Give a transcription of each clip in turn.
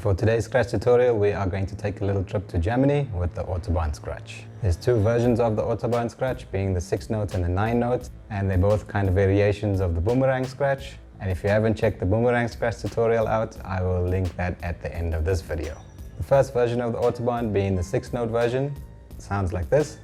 for today's Scratch tutorial, we are going to take a little trip to Germany with the Autobahn Scratch. There's two versions of the Autobahn Scratch, being the 6 notes and the 9 notes, and they're both kind of variations of the Boomerang Scratch. And if you haven't checked the Boomerang Scratch tutorial out, I will link that at the end of this video. The first version of the Autobahn, being the 6 note version, sounds like this.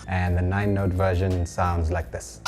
And the 9 note version sounds like this.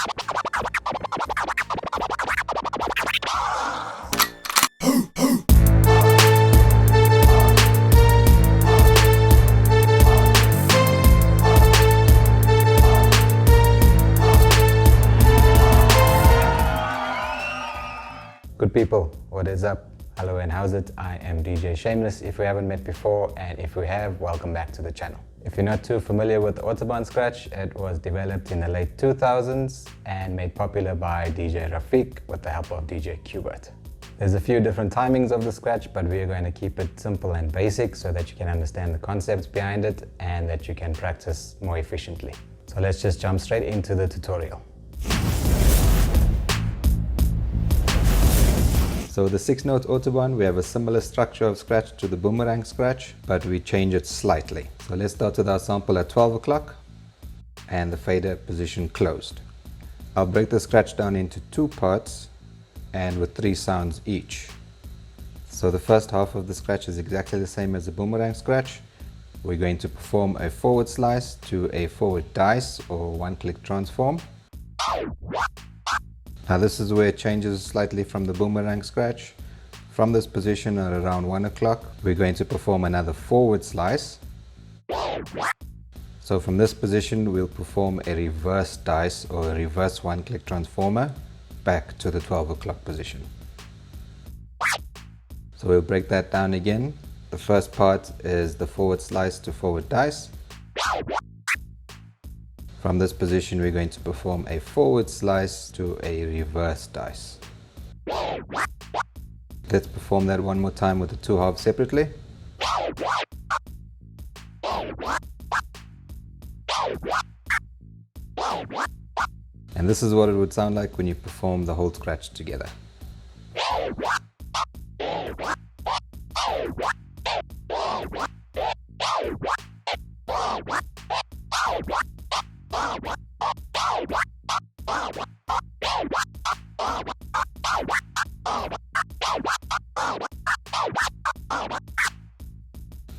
Good people, what is up? Hello and how's it? I am DJ Shameless if we haven't met before, and if we have, welcome back to the channel. If you're not too familiar with the Autobahn Scratch, it was developed in the late 2000s and made popular by DJ Rafiq with the help of DJ Qbert. There's a few different timings of the Scratch, but we're going to keep it simple and basic so that you can understand the concepts behind it and that you can practice more efficiently. So let's just jump straight into the tutorial. So the 6-note Autobahn, we have a similar structure of Scratch to the Boomerang Scratch, but we change it slightly. So let's start with our sample at 12 o'clock and the fader position closed. I'll break the Scratch down into 2 parts and with 3 sounds each. So the first half of the Scratch is exactly the same as the Boomerang Scratch. We're going to perform a forward slice to a forward dice or one-click transform. Now this is where it changes slightly from the Boomerang Scratch. From this position at around 1 o'clock, we're going to perform another forward slice. So from this position, we'll perform a reverse dice or a reverse one-click transformer back to the 12 o'clock position. So we'll break that down again. The first part is the forward slice to forward dice. From this position, we're going to perform a forward slice to a reverse dice. Let's perform that one more time with the 2 halves separately. And this is what it would sound like when you perform the whole Scratch together.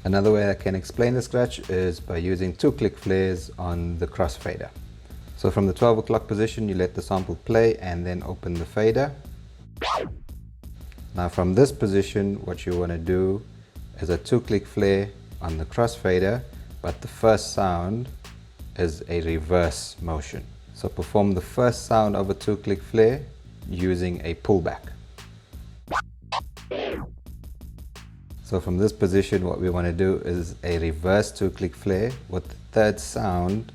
Another way I can explain the Scratch is by using 2-click flares on the Crossfader. So from the 12 o'clock position, you let the sample play and then open the fader. Now from this position, what you want to do is a 2-click flare on the Crossfader, but the first sound is a reverse motion. So perform the first sound of a 2-click flare using a pullback. So from this position, what we want to do is a reverse 2-click flare with the third sound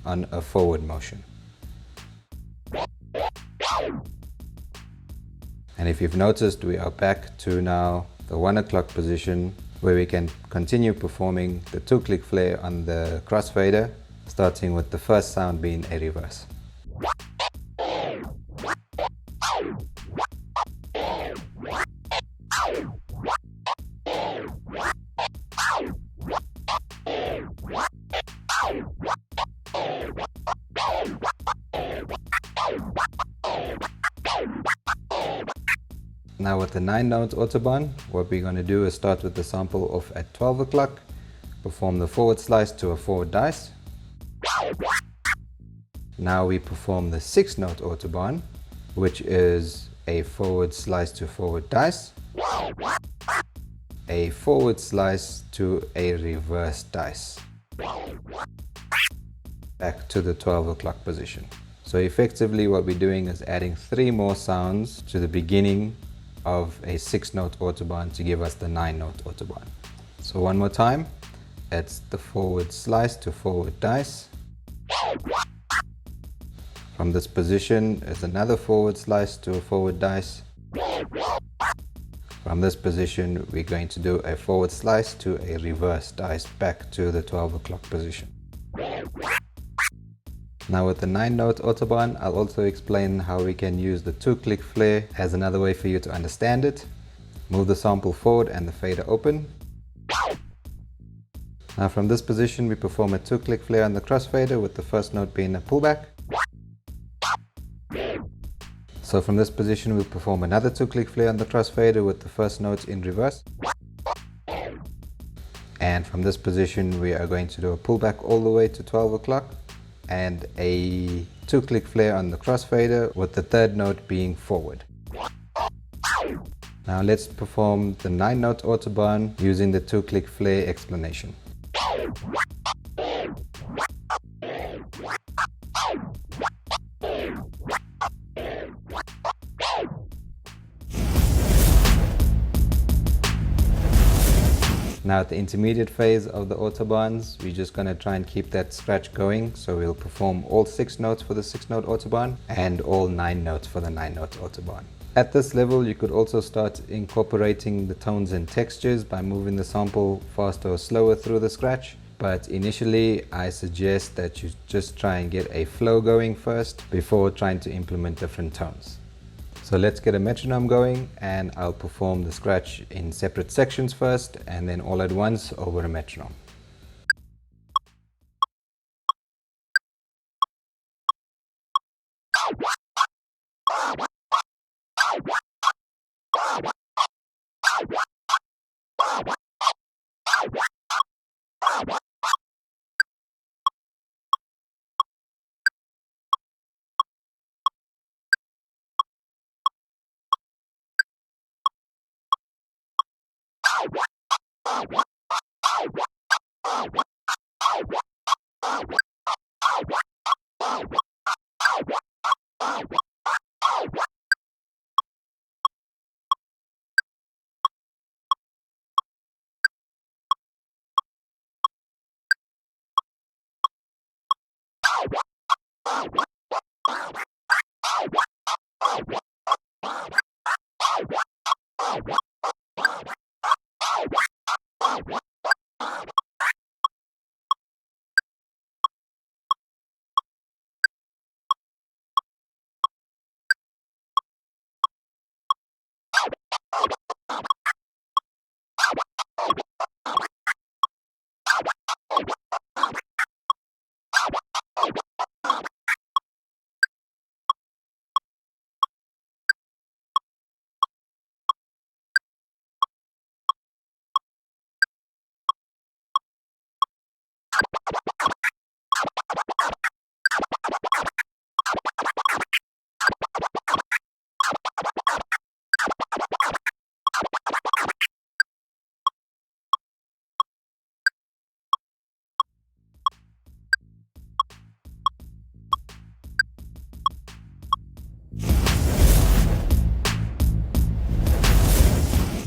on a forward motion. And if you've noticed, we are back to now the 1 o'clock position where we can continue performing the 2-click flare on the Crossfader, starting with the first sound being a reverse. Now with the 9-note Autobahn, what we're going to do is start with the sample off at 12 o'clock, perform the forward slice to a forward dice. Now we perform the 6-note Autobahn, which is a forward slice to forward dice, a forward slice to a reverse dice, back to the 12 o'clock position. So effectively what we're doing is adding 3 more sounds to the beginning of a 6-note Autobahn to give us the 9-note Autobahn. So one more time, it's the forward slice to forward dice. From this position is another forward slice to a forward dice. From this position, we're going to do a forward slice to a reverse dice back to the 12 o'clock position. Now with the 9-note Autobahn, I'll also explain how we can use the 2-click flare as another way for you to understand it. Move the sample forward and the fader open. Now from this position we perform a 2-click flare on the crossfader with the first note being a pullback. So from this position we'll perform another 2-click flare on the crossfader with the first note in reverse. And from this position we are going to do a pullback all the way to 12 o'clock and a 2-click flare on the crossfader with the third note being forward. Now let's perform the 9-note Autobahn using the 2-click flare explanation. Now at the intermediate phase of the Autobahns, we're just going to try and keep that scratch going. So we'll perform all 6 notes for the 6-note Autobahn and all 9 notes for the 9-note Autobahn. At this level, you could also start incorporating the tones and textures by moving the sample faster or slower through the scratch. But initially, I suggest that you just try and get a flow going first before trying to implement different tones. So let's get a metronome going and I'll perform the scratch in separate sections first and then all at once over a metronome.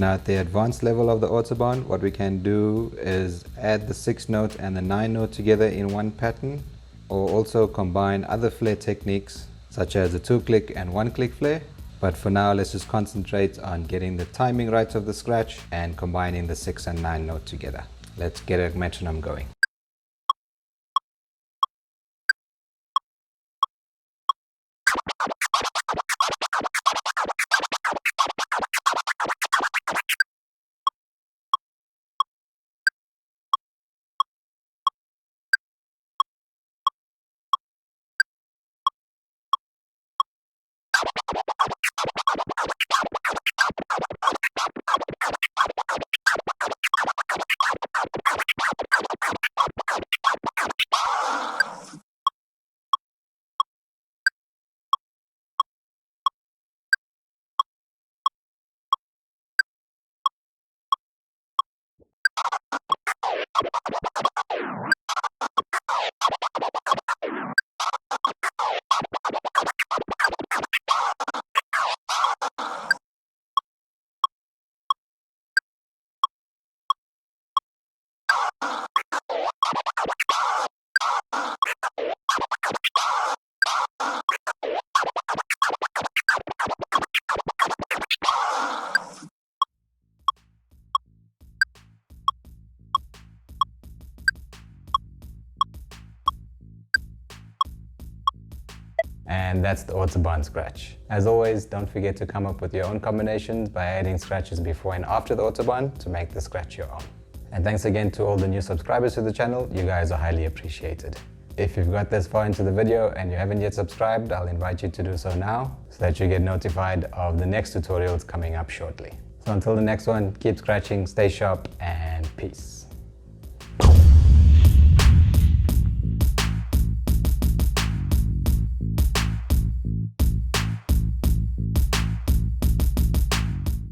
Now at the advanced level of the Autobahn, what we can do is add the 6-note and the 9-note together in one pattern, or also combine other flare techniques such as a 2-click and 1-click flare. But for now, let's just concentrate on getting the timing right of the scratch and combining the 6 and 9 note together. Let's get a metronome going. and that's the Autobahn Scratch. As always, don't forget to come up with your own combinations by adding scratches before and after the Autobahn to make the scratch your own. And thanks again to all the new subscribers to the channel, you guys are highly appreciated. If you've got this far into the video and you haven't yet subscribed, I'll invite you to do so now so that you get notified of the next tutorials coming up shortly. So until the next one, keep scratching, stay sharp, and peace.